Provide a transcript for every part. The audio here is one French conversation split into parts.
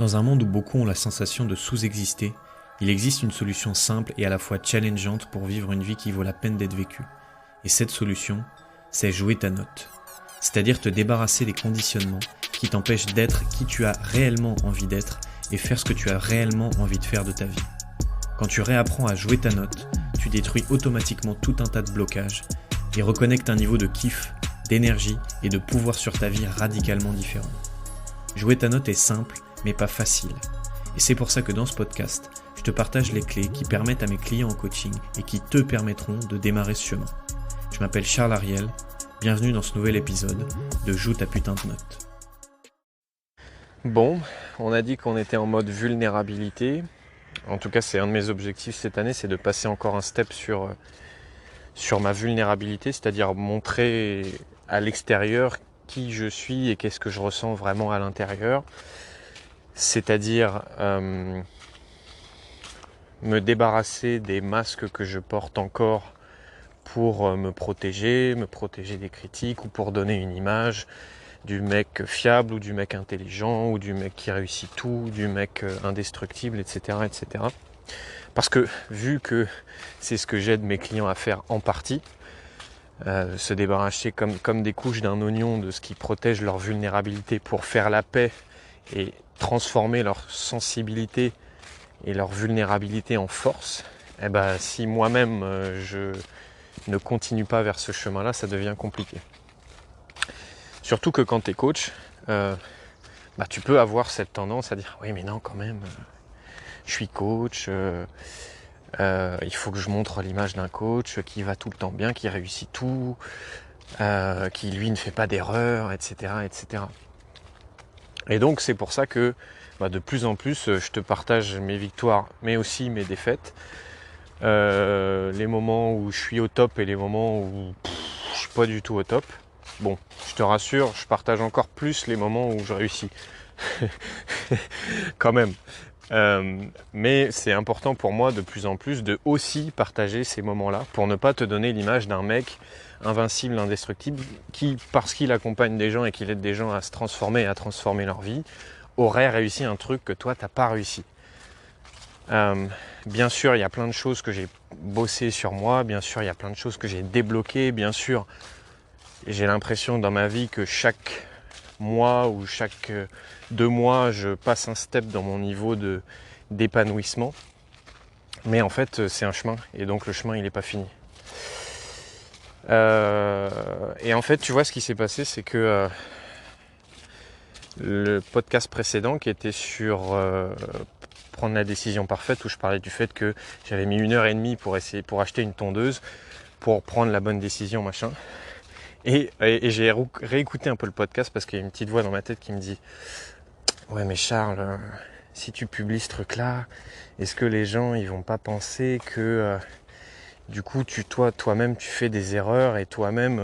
Dans un monde où beaucoup ont la sensation de sous-exister, il existe une solution simple et à la fois challengeante pour vivre une vie qui vaut la peine d'être vécue. Et cette solution, c'est jouer ta note. C'est-à-dire te débarrasser des conditionnements qui t'empêchent d'être qui tu as réellement envie d'être et faire ce que tu as réellement envie de faire de ta vie. Quand tu réapprends à jouer ta note, tu détruis automatiquement tout un tas de blocages et reconnectes un niveau de kiff, d'énergie et de pouvoir sur ta vie radicalement différent. Jouer ta note est simple, mais pas facile. Et c'est pour ça que dans ce podcast, je te partage les clés qui permettent à mes clients en coaching et qui te permettront de démarrer ce chemin. Je m'appelle Charles Ariel, bienvenue dans ce nouvel épisode de Joue ta putain de note. Bon, on a dit qu'on était en mode vulnérabilité. En tout cas, c'est un de mes objectifs cette année, c'est de passer encore un step sur ma vulnérabilité, c'est-à-dire montrer à l'extérieur qui je suis et qu'est-ce que je ressens vraiment à l'intérieur. C'est-à-dire me débarrasser des masques que je porte encore pour me protéger des critiques ou pour donner une image du mec fiable ou du mec intelligent ou du mec qui réussit tout, du mec indestructible, etc., etc. Parce que vu que c'est ce que j'aide mes clients à faire en partie, se débarrasser comme des couches d'un oignon de ce qui protège leur vulnérabilité pour faire la paix et transformer leur sensibilité et leur vulnérabilité en force, et ben si moi-même je ne continue pas vers ce chemin-là, ça devient compliqué. Surtout que quand tu es coach, tu peux avoir cette tendance à dire oui mais non quand même, je suis coach, il faut que je montre l'image d'un coach qui va tout le temps bien, qui réussit tout, qui lui ne fait pas d'erreur, etc., etc. Et donc c'est pour ça que de plus en plus je te partage mes victoires mais aussi mes défaites, les moments où je suis au top et les moments où je suis pas du tout au top. Bon, je te rassure, je partage encore plus les moments où je réussis quand même. Mais c'est important pour moi de plus en plus de aussi partager ces moments-là pour ne pas te donner l'image d'un mec invincible, indestructible qui, parce qu'il accompagne des gens et qu'il aide des gens à se transformer et à transformer leur vie, aurait réussi un truc que toi t'as pas réussi. Bien sûr, il y a plein de choses que j'ai bossé sur moi, bien sûr, il y a plein de choses que j'ai débloquées, bien sûr, j'ai l'impression dans ma vie que chaque mois ou chaque 2 mois, je passe un step dans mon niveau d'épanouissement. Mais en fait, c'est un chemin et donc le chemin, il n'est pas fini. Et en fait, tu vois, ce qui s'est passé, c'est que le podcast précédent qui était sur prendre la décision parfaite, où je parlais du fait que j'avais mis 1h30 pour acheter une tondeuse, pour prendre la bonne décision, machin. Et j'ai réécouté un peu le podcast parce qu'il y a une petite voix dans ma tête qui me dit « Ouais mais Charles, si tu publies ce truc-là, est-ce que les gens ils vont pas penser que du coup toi-même tu fais des erreurs et toi-même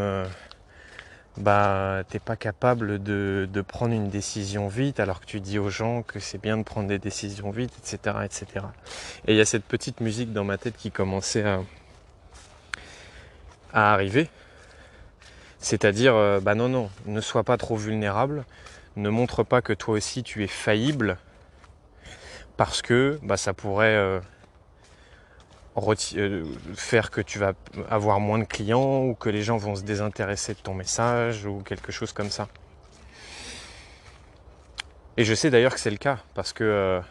t'es pas capable de prendre une décision vite alors que tu dis aux gens que c'est bien de prendre des décisions vite, etc. etc. » Et il y a cette petite musique dans ma tête qui commençait à arriver. C'est-à-dire, non, ne sois pas trop vulnérable, ne montre pas que toi aussi tu es faillible, parce que ça pourrait faire que tu vas avoir moins de clients, ou que les gens vont se désintéresser de ton message, ou quelque chose comme ça. Et je sais d'ailleurs que c'est le cas, parce que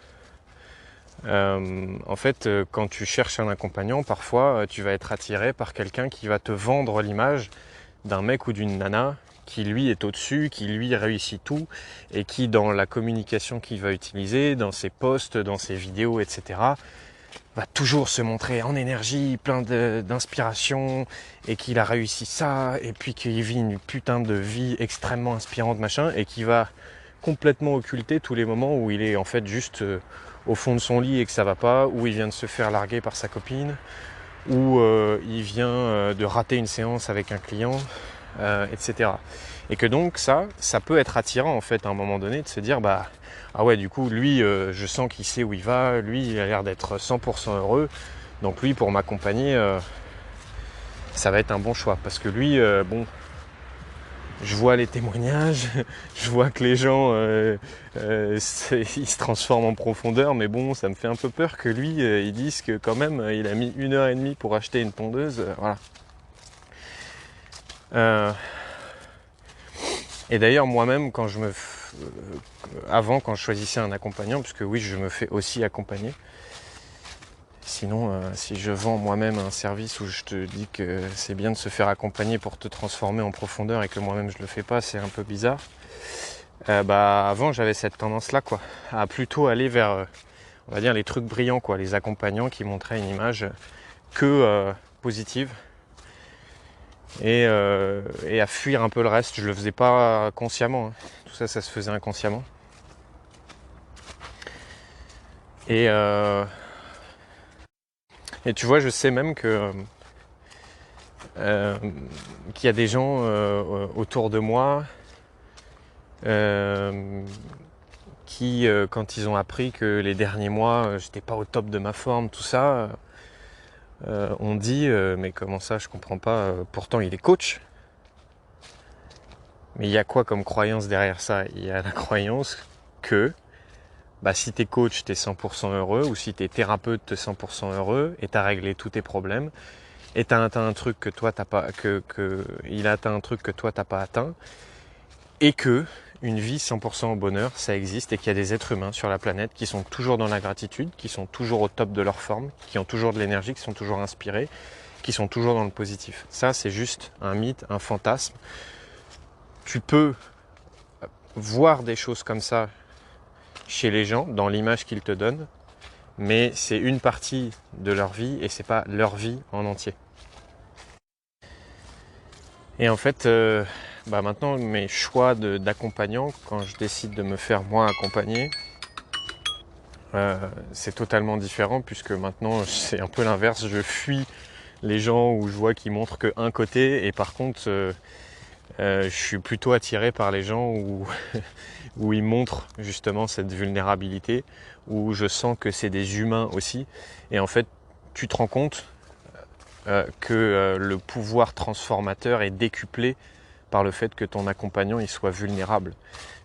en fait, quand tu cherches un accompagnant, parfois tu vas être attiré par quelqu'un qui va te vendre l'image d'un mec ou d'une nana qui lui est au-dessus, qui lui réussit tout et qui dans la communication qu'il va utiliser, dans ses posts, dans ses vidéos, etc. va toujours se montrer en énergie, plein d'inspiration et qu'il a réussi ça et puis qu'il vit une putain de vie extrêmement inspirante machin et qui va complètement occulter tous les moments où il est en fait juste au fond de son lit et que ça va pas, où il vient de se faire larguer par sa copine, où il vient de rater une séance avec un client, etc. Et que donc ça peut être attirant en fait à un moment donné de se dire ah ouais du coup lui je sens qu'il sait où il va, lui il a l'air d'être 100% heureux, donc lui pour m'accompagner ça va être un bon choix parce que lui je vois les témoignages, je vois que les gens ils se transforment en profondeur, mais bon, ça me fait un peu peur que lui, ils disent que quand même, il a mis 1h30 pour acheter une pondeuse, voilà. Et d'ailleurs, moi-même, quand je choisissais un accompagnant, puisque oui, je me fais aussi accompagner. Sinon, si je vends moi-même un service où je te dis que c'est bien de se faire accompagner pour te transformer en profondeur et que moi-même je le fais pas, c'est un peu bizarre. Avant, j'avais cette tendance-là, quoi, à plutôt aller vers, on va dire, les trucs brillants, quoi, les accompagnants qui montraient une image que positive. Et à fuir un peu le reste. Je le faisais pas consciemment, hein. Tout ça, ça se faisait inconsciemment. Et tu vois, je sais même que qu'il y a des gens autour de moi qui, quand ils ont appris que les derniers mois, j'étais pas au top de ma forme, tout ça, on dit mais comment ça, je comprends pas, pourtant il est coach. Mais il y a quoi comme croyance derrière ça? Il y a la croyance que si t'es coach, t'es 100% heureux, ou si t'es thérapeute, t'es 100% heureux, et t'as réglé tous tes problèmes, et t'as atteint un truc que toi t'as pas, il a atteint un truc que toi t'as pas atteint, et que une vie 100% au bonheur, ça existe, et qu'il y a des êtres humains sur la planète qui sont toujours dans la gratitude, qui sont toujours au top de leur forme, qui ont toujours de l'énergie, qui sont toujours inspirés, qui sont toujours dans le positif. Ça, c'est juste un mythe, un fantasme. Tu peux voir des choses comme ça chez les gens, dans l'image qu'ils te donnent, mais c'est une partie de leur vie et c'est pas leur vie en entier. Et en fait, maintenant, mes choix d'accompagnant, quand je décide de me faire moi accompagner, c'est totalement différent, puisque maintenant, c'est un peu l'inverse. Je fuis les gens où je vois qu'ils montrent qu'un côté, et par contre, je suis plutôt attiré par les gens où ils montrent justement cette vulnérabilité, où je sens que c'est des humains aussi. Et en fait, tu te rends compte que le pouvoir transformateur est décuplé par le fait que ton accompagnant il soit vulnérable.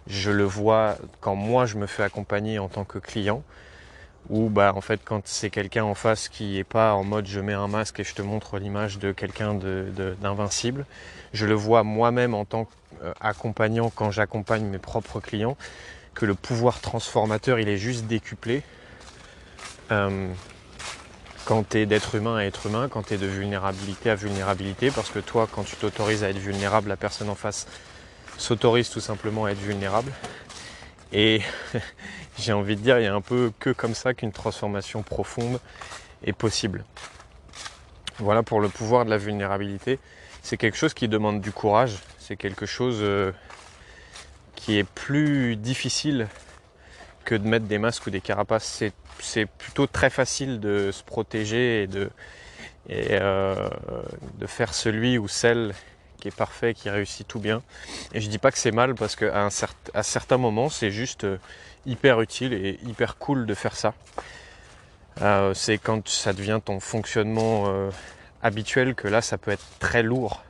Je le vois quand moi je me fais accompagner en tant que client, où en fait quand c'est quelqu'un en face qui est pas en mode je mets un masque et je te montre l'image de quelqu'un d'invincible, je le vois moi-même en tant qu'accompagnant quand j'accompagne mes propres clients, que le pouvoir transformateur il est juste décuplé quand tu es d'être humain à être humain, quand tu es de vulnérabilité à vulnérabilité, parce que toi quand tu t'autorises à être vulnérable, la personne en face s'autorise tout simplement à être vulnérable. Et j'ai envie de dire, il y a un peu que comme ça qu'une transformation profonde est possible. Voilà pour le pouvoir de la vulnérabilité. C'est quelque chose qui demande du courage. C'est quelque chose qui est plus difficile que de mettre des masques ou des carapaces. C'est plutôt très facile de se protéger et de faire celui ou celle qui est parfait, qui réussit tout bien. Et je dis pas que c'est mal, parce qu'à certains moments, c'est juste hyper utile et hyper cool de faire ça. C'est quand ça devient ton fonctionnement habituel que là, ça peut être très lourd.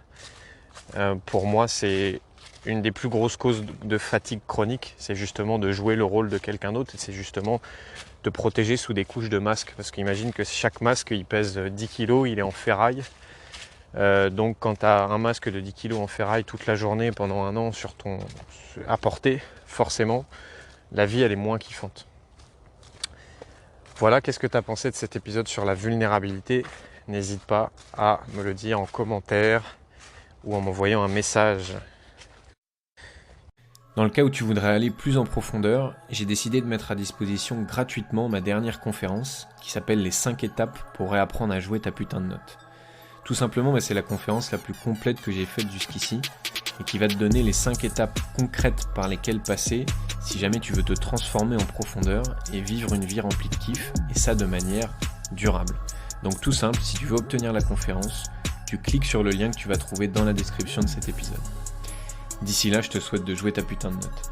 Pour moi, c'est une des plus grosses causes de fatigue chronique, c'est justement de jouer le rôle de quelqu'un d'autre, et c'est justement de protéger sous des couches de masque. Parce qu'imagine que chaque masque, il pèse 10 kg, il est en ferraille. Donc quand tu as un masque de 10 kg en ferraille toute la journée pendant un an à porter, forcément, la vie elle est moins kiffante. Voilà, qu'est-ce que tu as pensé de cet épisode sur la vulnérabilité? N'hésite pas à me le dire en commentaire ou en m'envoyant un message. Dans le cas où tu voudrais aller plus en profondeur, j'ai décidé de mettre à disposition gratuitement ma dernière conférence qui s'appelle les 5 étapes pour réapprendre à jouer ta putain de note. Tout simplement, c'est la conférence la plus complète que j'ai faite jusqu'ici et qui va te donner les 5 étapes concrètes par lesquelles passer si jamais tu veux te transformer en profondeur et vivre une vie remplie de kiff, et ça de manière durable. Donc tout simple, si tu veux obtenir la conférence, tu cliques sur le lien que tu vas trouver dans la description de cet épisode. D'ici là, je te souhaite de jouer ta putain de note.